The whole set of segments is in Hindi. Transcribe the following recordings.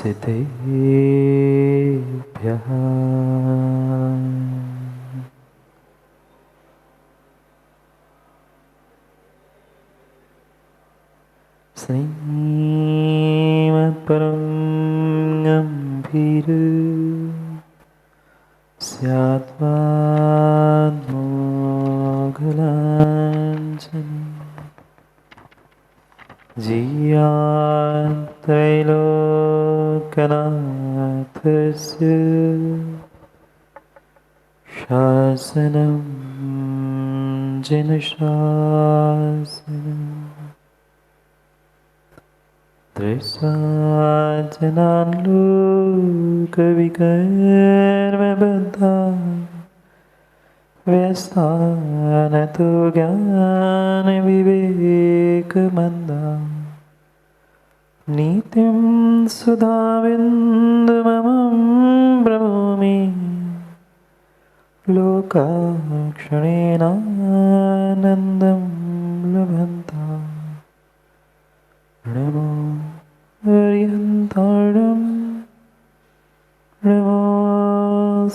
सिद्धेभ्यः श्रीमत्परं गम्भीर स्यात्मात्मोघलाञ्छन् जीयात्रैलोक्यनाथस्य शासनं जिनशासनम् त्रिस्वाजनान् लोकविकर्मबद्धा व्यस्तान् तु ज्ञानविवेकमन्दा नीतिं सुधाविन्दुममं ब्रवीमि लोकाक्षणेनानन्दं लभन्ता नमो हरिहन्ताणं नमो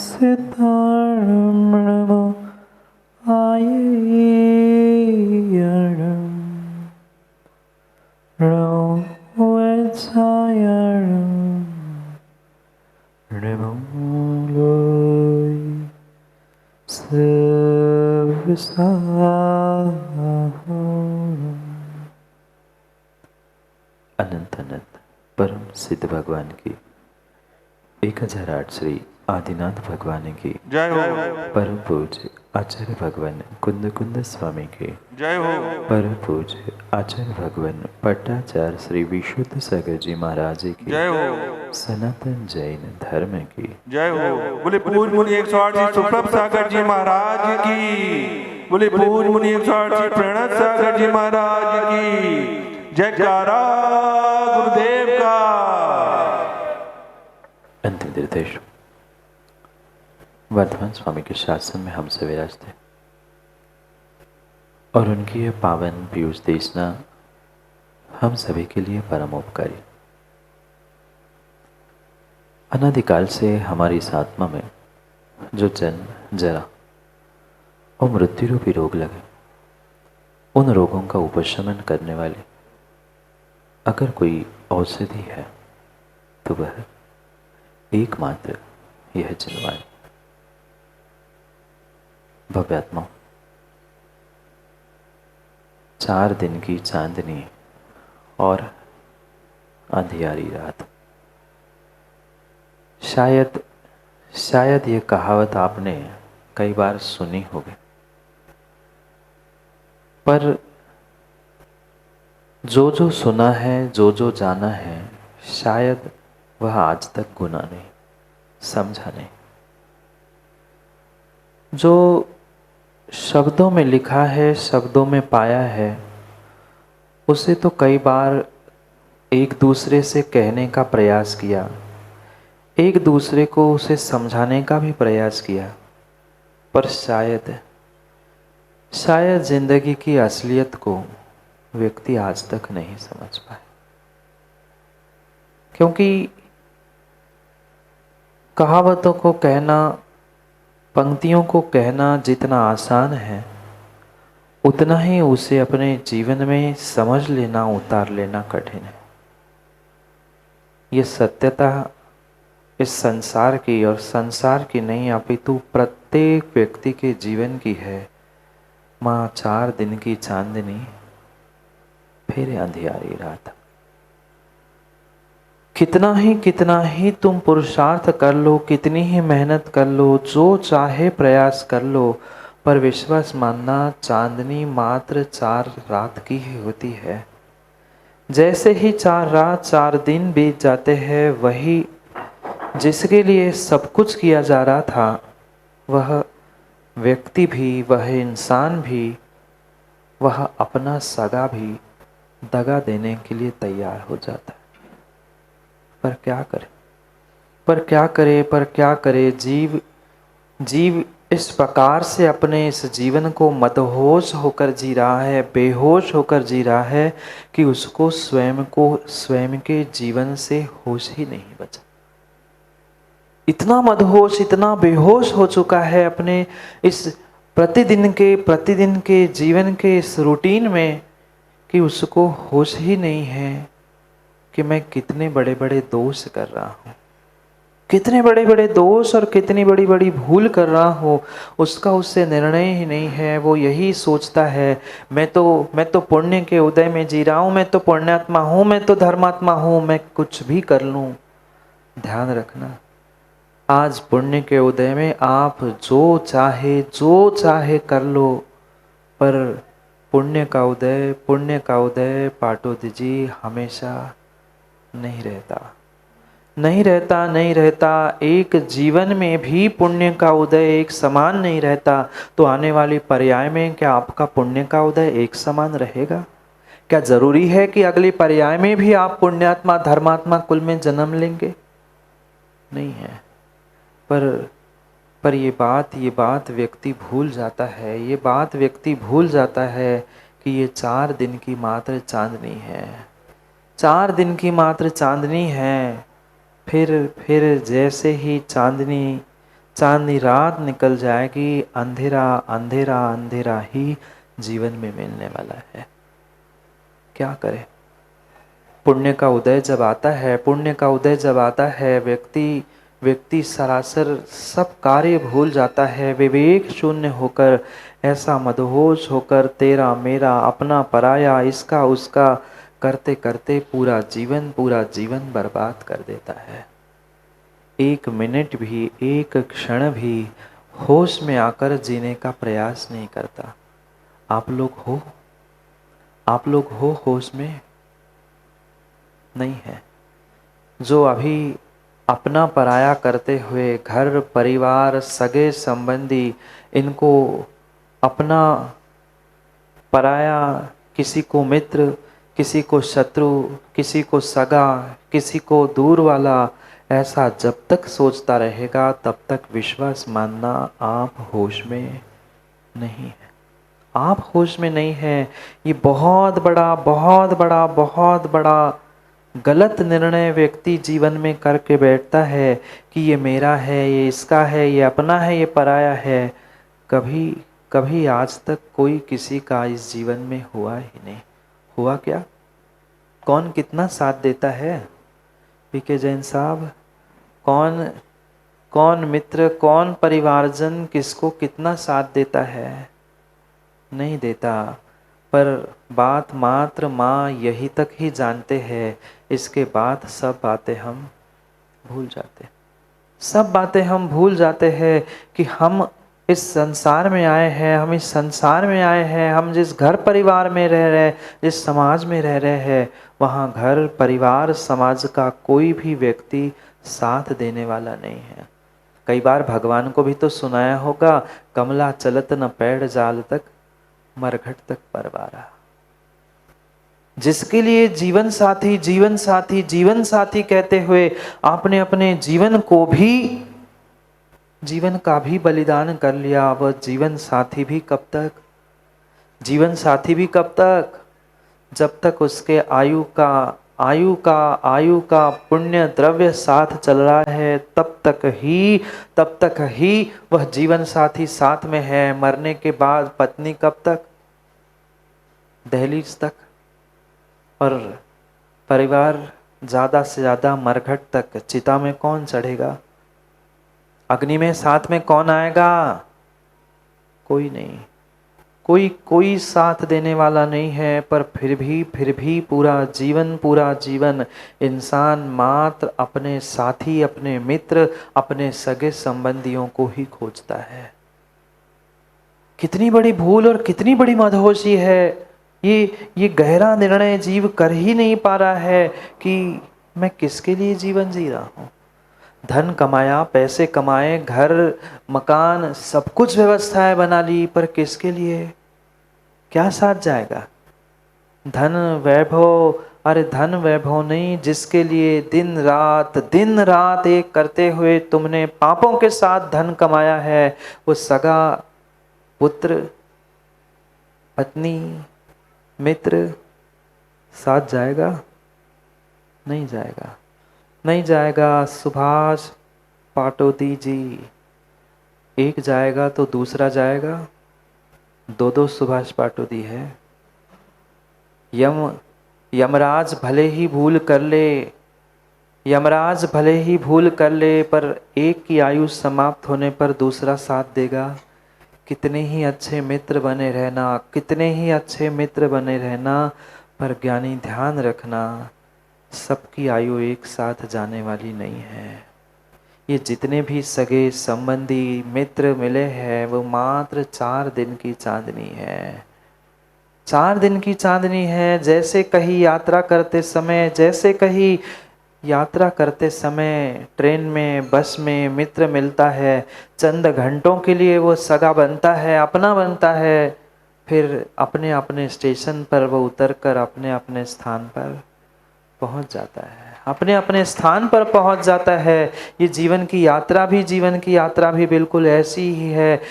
सिद्धाणं नमो आयेयणं नमो वत्सायणं नमो लोय सर्वसाहम्। अनंत अनंत परम सिद्ध भगवान की 1008 श्री आदिनाथ भगवान की जय हो। परम पूज्य आचार्य भगवान कुंद कुंद स्वामी की जय हो। परम पूज्य आचार्य भगवान पट्टाचार्य श्री विशुद्ध सागर जी महाराज की जय हो। सनातन जैन धर्म की जय हो। बोले पूज मुनि 108 सुप्रभ सागर जी महाराज की। बोले पूज मुनि 108 प्रणत सागर जी महाराज की। जयकारा गुरुदेव का। अंतिम निर्देश वर्धमान स्वामी के शासन में हम से विराजते और उनकी यह पावन पीयूष देशना हम सभी के लिए परम उपकारी। अनादिकाल से हमारी इस आत्मा में जो जन्म जरा और मृत्यु रूपी रोग लगे, उन रोगों का उपशमन करने वाली अगर कोई औषधि है तो वह एकमात्र यह जनवाणी। भव्यात्मा 4 दिन की चांदनी और अंधियारी रात। शायद ये कहावत आपने कई बार सुनी होगी, पर जो जो सुना है, जो जो जाना है, शायद वह आज तक गुना नहीं, समझा नहीं। जो शब्दों में लिखा है, शब्दों में पाया है, उसे तो कई बार एक दूसरे से कहने का प्रयास किया, एक दूसरे को उसे समझाने का भी प्रयास किया, पर शायद जिंदगी की असलियत को व्यक्ति आज तक नहीं समझ पाए। क्योंकि कहावतों को कहना, पंक्तियों को कहना जितना आसान है, उतना ही उसे अपने जीवन में समझ लेना, उतार लेना कठिन है। ये सत्यता इस संसार की, और संसार की नहीं अपितु प्रत्येक व्यक्ति के जीवन की है। माँ 4 दिन की चांदनी फिर अंधियारी रात। कितना ही तुम पुरुषार्थ कर लो, कितनी ही मेहनत कर लो, जो चाहे प्रयास कर लो, पर विश्वास मानना चांदनी मात्र 4 रात की ही होती है। जैसे ही 4 रात 4 दिन बीत जाते हैं, वही जिसके लिए सब कुछ किया जा रहा था, वह व्यक्ति भी, वह इंसान भी, वह अपना सगा भी दगा देने के लिए तैयार हो जाता है। पर क्या करे, जीव इस प्रकार से अपने इस जीवन को मदहोश होकर जी रहा है, बेहोश होकर जी रहा है कि उसको स्वयं के जीवन से होश ही नहीं बचा। इतना मदहोश, इतना बेहोश हो चुका है अपने इस प्रतिदिन के जीवन के इस रूटीन में कि उसको होश ही नहीं है कि मैं कितने बड़े बड़े दोष कर रहा हूँ, कितने बड़े बड़े दोष और कितनी बड़ी बड़ी भूल कर रहा हूँ, उसका उससे निर्णय ही नहीं है। वो यही सोचता है मैं तो पुण्य के उदय में जी रहा हूँ, मैं तो पुण्यात्मा हूँ, मैं तो धर्मात्मा हूँ, मैं कुछ भी कर लूँ। ध्यान रखना, आज पुण्य के उदय में आप जो चाहे कर लो, पर पुण्य का उदय पाटोदी जी हमेशा नहीं रहता। एक जीवन में भी पुण्य का उदय एक समान नहीं रहता, तो आने वाली पर्याय में क्या आपका पुण्य का उदय एक समान रहेगा? क्या जरूरी है कि अगली पर्याय में भी आप पुण्यात्मा धर्मात्मा कुल में जन्म लेंगे? नहीं है। पर ये बात व्यक्ति भूल जाता है, ये बात व्यक्ति भूल जाता है कि ये 4 दिन की मात्र चांदनी है, 4 दिन की मात्र चांदनी है। फिर जैसे ही चांदनी रात निकल जाएगी, अंधेरा ही जीवन में मिलने वाला है। क्या करे? पुण्य का उदय जब आता है व्यक्ति सरासर सब कार्य भूल जाता है, विवेक शून्य होकर, ऐसा मदहोश होकर तेरा मेरा अपना पराया इसका उसका करते करते पूरा जीवन बर्बाद कर देता है। एक मिनट भी, एक क्षण भी होश में आकर जीने का प्रयास नहीं करता। आप लोग हो होश में? नहीं है। जो अभी अपना पराया करते हुए घर परिवार सगे संबंधी इनको अपना पराया, किसी को मित्र, किसी को शत्रु, किसी को सगा, किसी को दूर वाला, ऐसा जब तक सोचता रहेगा तब तक विश्वास मानना आप होश में नहीं है। आप होश में नहीं है। ये बहुत बड़ा गलत निर्णय व्यक्ति जीवन में करके बैठता है कि ये मेरा है, ये इसका है, ये अपना है, ये पराया है। कभी आज तक कोई किसी का इस जीवन में हुआ ही नहीं। हुआ क्या? कौन कितना साथ देता है? पीके जैन साहब, कौन मित्र, कौन परिवारजन किसको कितना साथ देता है? नहीं देता। पर बात मात्र माँ यही तक ही जानते हैं, इसके बाद सब बातें हम भूल जाते हैं कि हम इस संसार में आए हैं, हम जिस घर परिवार में रह रहे, जिस समाज में रह रहे हैं, वहाँ घर परिवार समाज का कोई भी व्यक्ति साथ देने वाला नहीं है। कई बार भगवान को भी तो सुनाया होगा, कमला चलत न पैड़ जाल तक, मरघट तक परवारा। जिसके लिए जीवन साथी कहते हुए आपने अपने जीवन का भी बलिदान कर लिया, वह जीवन साथी भी कब तक? जब तक उसके आयु का पुण्य द्रव्य साथ चल रहा है, तब तक ही वह जीवन साथी साथ में है। मरने के बाद पत्नी कब तक? दहलीज तक। और परिवार ज़्यादा से ज़्यादा मरघट तक। चिता में कौन चढ़ेगा? अग्नि में साथ में कौन आएगा? कोई नहीं, कोई साथ देने वाला नहीं है। पर फिर भी पूरा जीवन इंसान मात्र अपने साथी, अपने मित्र, अपने सगे संबंधियों को ही खोजता है। कितनी बड़ी भूल और कितनी बड़ी मदहोशी है। ये गहरा निर्णय जीव कर ही नहीं पा रहा है कि मैं किसके लिए जीवन जी रहा हूँ। धन कमाया, पैसे कमाए, घर मकान सब कुछ व्यवस्थाएं बना ली, पर किसके लिए? क्या साथ जाएगा? धन वैभव अरे धन वैभव नहीं, जिसके लिए दिन रात एक करते हुए तुमने पापों के साथ धन कमाया है, वो सगा पुत्र, पत्नी, मित्र साथ जाएगा? नहीं जाएगा, नहीं जाएगा। सुभाष पाटोदी जी, एक जाएगा तो दूसरा जाएगा? दो सुभाष पाटोदी है। यमराज भले ही भूल कर ले, यमराज भले ही भूल कर ले, पर एक की आयु समाप्त होने पर दूसरा साथ देगा। कितने ही अच्छे मित्र बने रहना, कितने ही अच्छे मित्र बने रहना, पर ज्ञानी ध्यान रखना, सबकी आयु एक साथ जाने वाली नहीं है। ये जितने भी सगे संबंधी मित्र मिले हैं, वो मात्र 4 दिन की चांदनी है। 4 दिन की चांदनी है। जैसे कहीं यात्रा करते समय, जैसे कहीं यात्रा करते समय ट्रेन में, बस में मित्र मिलता है, चंद घंटों के लिए वो सगा बनता है, अपना बनता है, फिर अपने अपने स्टेशन पर वो उतरकर अपने अपने स्थान पर पहुंच जाता है, अपने अपने स्थान पर पहुंच जाता है। ये जीवन की यात्रा भी बिल्कुल ऐसी ही है।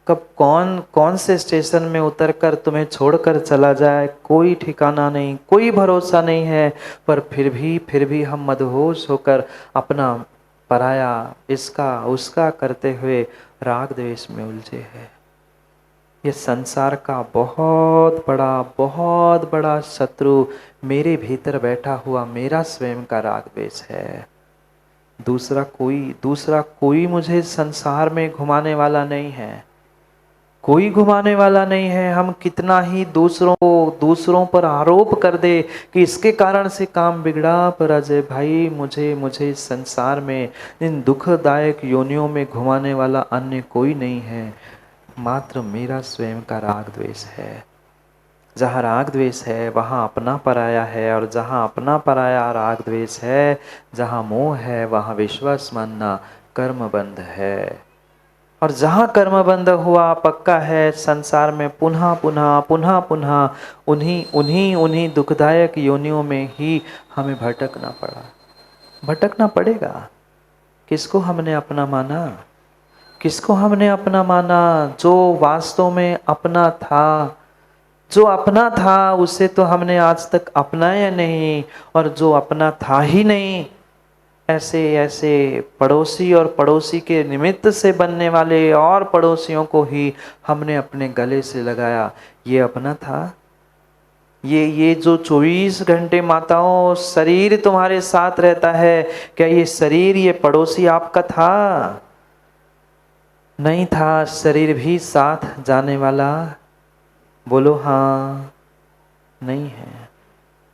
कब कौन से स्टेशन में उतरकर तुम्हें छोड़कर चला जाए, कोई ठिकाना नहीं, कोई भरोसा नहीं है। पर फिर भी हम मदहोश होकर अपना पराया, इसका उसका करते हुए राग द्वेष में उलझे हैं। ये संसार का बहुत बड़ा शत्रु मेरे भीतर बैठा हुआ मेरा स्वयं का राग द्वेष है। दूसरा कोई मुझे संसार में घुमाने वाला नहीं है, कोई घुमाने वाला नहीं है। हम कितना ही दूसरों पर आरोप कर दे कि इसके कारण से काम बिगड़ा, पर अजय भाई मुझे संसार में इन दुखदायक योनियों में घुमाने वाला अन्य कोई नहीं है, मात्र मेरा स्वयं का राग द्वेष है। जहाँ राग द्वेष है वहाँ अपना पराया है, और जहाँ अपना पराया राग द्वेष है, जहाँ मोह है वहाँ विश्वास मानना कर्म बंध है। और जहाँ कर्म बंध हुआ पक्का है, संसार में पुनः उन्हीं दुखदायक योनियों में ही हमें भटकना पड़ेगा। किसको हमने अपना माना? किसको हमने अपना माना? जो वास्तव में अपना था, जो अपना था उसे तो हमने आज तक अपनाया नहीं, और जो अपना था ही नहीं, ऐसे पड़ोसी और पड़ोसी के निमित्त से बनने वाले और पड़ोसियों को ही हमने अपने गले से लगाया। ये अपना था? ये जो 24 घंटे माताओं शरीर तुम्हारे साथ रहता है, क्या ये शरीर, ये पड़ोसी आपका था? नहीं था। शरीर भी साथ जाने वाला? बोलो हाँ।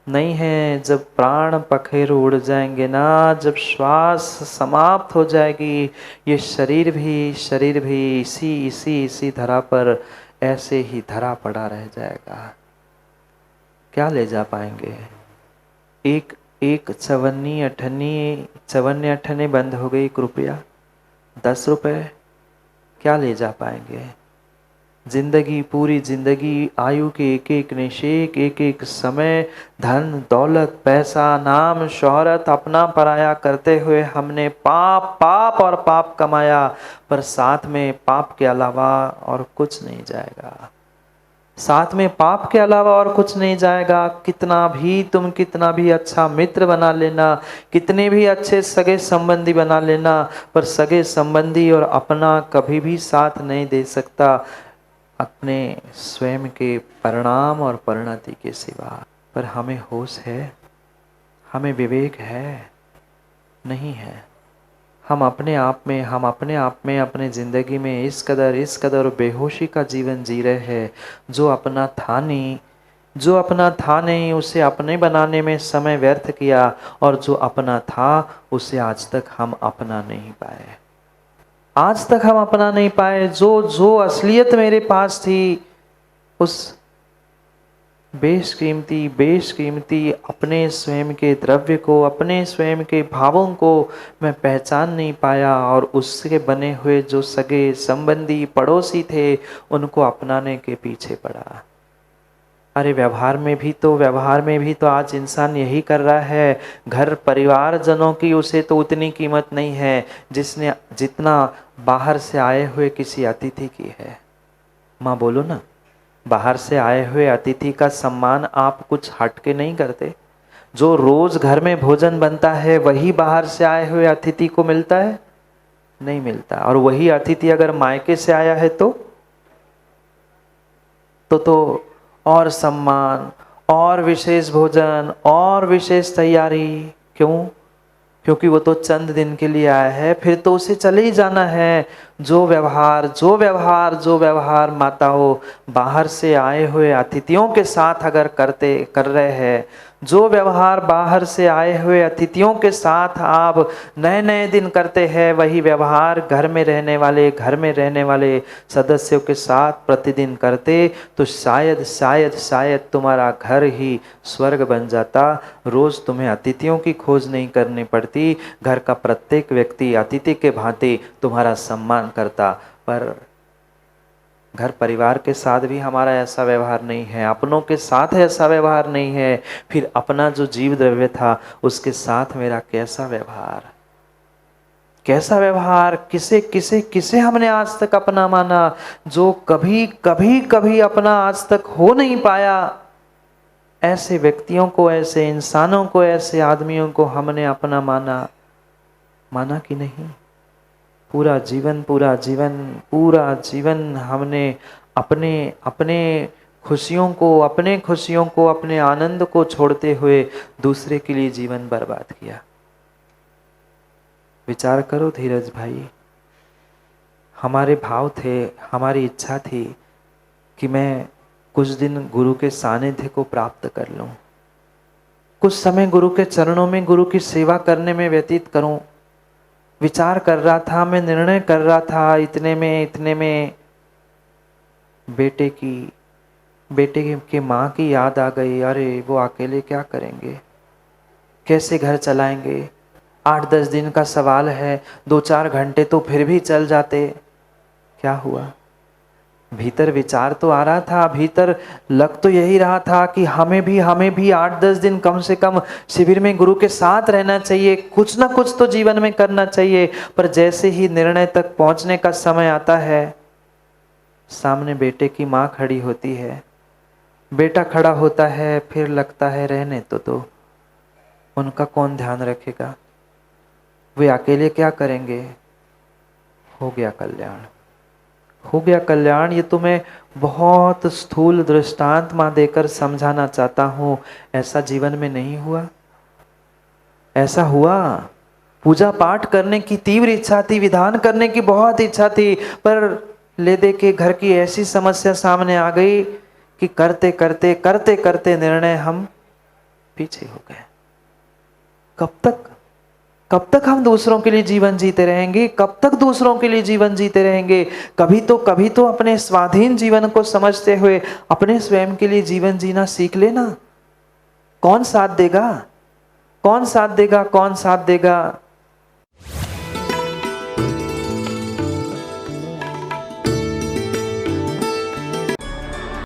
नहीं है। जब प्राण पखेरु उड़ जाएंगे ना, जब श्वास समाप्त हो जाएगी, ये शरीर भी इसी धरा पर ऐसे ही धरा पड़ा रह जाएगा। क्या ले जा पाएंगे? एक चवन्नी अठन्नी बंद हो गई, रुपया 10 रुपए क्या ले जा पाएंगे? जिंदगी, पूरी जिंदगी, आयु के एक निषेक, एक समय, धन दौलत, पैसा, नाम, शोहरत, अपना पराया करते हुए हमने पाप कमाया, पर साथ में पाप के अलावा और कुछ नहीं जाएगा। साथ में पाप के अलावा और कुछ नहीं जाएगा। कितना भी अच्छा मित्र बना लेना, कितने भी अच्छे सगे संबंधी बना लेना, पर सगे संबंधी और अपना कभी भी साथ नहीं दे सकता अपने स्वयं के परिणाम और परिणति के सिवा। पर हमें होश है, हमें विवेक है? नहीं है। हम अपने आप में अपने जिंदगी में इस कदर बेहोशी का जीवन जी रहे हैं। जो अपना था नहीं उसे अपने बनाने में समय व्यर्थ किया, और जो अपना था उसे आज तक हम अपना नहीं पाए। जो असलियत मेरे पास थी, उस बेशकीमती अपने स्वयं के द्रव्य को, अपने स्वयं के भावों को मैं पहचान नहीं पाया, और उससे बने हुए जो सगे संबंधी पड़ोसी थे उनको अपनाने के पीछे पड़ा। अरे व्यवहार में भी तो आज इंसान यही कर रहा है। घर परिवार जनों की उसे तो उतनी कीमत नहीं है जिसने जितना बाहर से आए हुए किसी अतिथि की है। माँ बोलो ना, बाहर से आए हुए अतिथि का सम्मान आप कुछ हट के नहीं करते? जो रोज घर में भोजन बनता है वही बाहर से आए हुए अतिथि को मिलता है? नहीं मिलता। और वही अतिथि अगर मायके से आया है तो और सम्मान और विशेष भोजन और विशेष तैयारी। क्यों? क्योंकि वो तो चंद दिन के लिए आया है, फिर तो उसे चले ही जाना है। जो व्यवहार माताओं बाहर से आए हुए अतिथियों के साथ अगर कर रहे हैं, जो व्यवहार बाहर से आए हुए अतिथियों के साथ आप नए नए दिन करते हैं, वही व्यवहार घर में रहने वाले सदस्यों के साथ प्रतिदिन करते तो शायद तुम्हारा घर ही स्वर्ग बन जाता। रोज तुम्हें अतिथियों की खोज नहीं करनी पड़ती, घर का प्रत्येक व्यक्ति अतिथि के भांति तुम्हारा सम्मान करता। पर घर परिवार के साथ भी हमारा ऐसा व्यवहार नहीं है, अपनों के साथ ऐसा व्यवहार नहीं है, फिर अपना जो जीव द्रव्य था उसके साथ मेरा कैसा व्यवहार, किसे हमने आज तक अपना माना? जो कभी अपना आज तक हो नहीं पाया, ऐसे व्यक्तियों को, ऐसे इंसानों को, ऐसे आदमियों को हमने अपना माना कि नहीं? पूरा जीवन हमने अपने खुशियों को, अपने आनंद को छोड़ते हुए दूसरे के लिए जीवन बर्बाद किया। विचार करो धीरज भाई, हमारे भाव थे, हमारी इच्छा थी कि मैं कुछ दिन गुरु के सानिध्य को प्राप्त कर लूं, कुछ समय गुरु के चरणों में गुरु की सेवा करने में व्यतीत करूं। विचार कर रहा था, मैं निर्णय कर रहा था, इतने में बेटे की माँ की याद आ गई। अरे वो अकेले क्या करेंगे, कैसे घर चलाएंगे? 8-10 दिन का सवाल है, 2-4 घंटे तो फिर भी चल जाते। क्या हुआ? भीतर विचार तो आ रहा था, भीतर लग तो यही रहा था कि हमें भी 8-10 दिन कम से कम शिविर में गुरु के साथ रहना चाहिए, कुछ ना कुछ तो जीवन में करना चाहिए। पर जैसे ही निर्णय तक पहुंचने का समय आता है, सामने बेटे की माँ खड़ी होती है, बेटा खड़ा होता है, फिर लगता है रहने तो उनका कौन ध्यान रखेगा, वे अकेले क्या करेंगे? हो गया कल्याण। ये तो मैं बहुत स्थूल दृष्टांत मां देकर समझाना चाहता हूं। ऐसा जीवन में नहीं हुआ? ऐसा हुआ? पूजा पाठ करने की तीव्र इच्छा थी, विधान करने की बहुत इच्छा थी, पर ले दे के घर की ऐसी समस्या सामने आ गई कि करते करते निर्णय हम पीछे हो गए। कब तक हम दूसरों के लिए जीवन जीते रहेंगे? कब तक दूसरों के लिए जीवन जीते रहेंगे? कभी तो अपने स्वाधीन जीवन को समझते हुए अपने स्वयं के लिए जीवन जीना सीख लेना। कौन साथ देगा?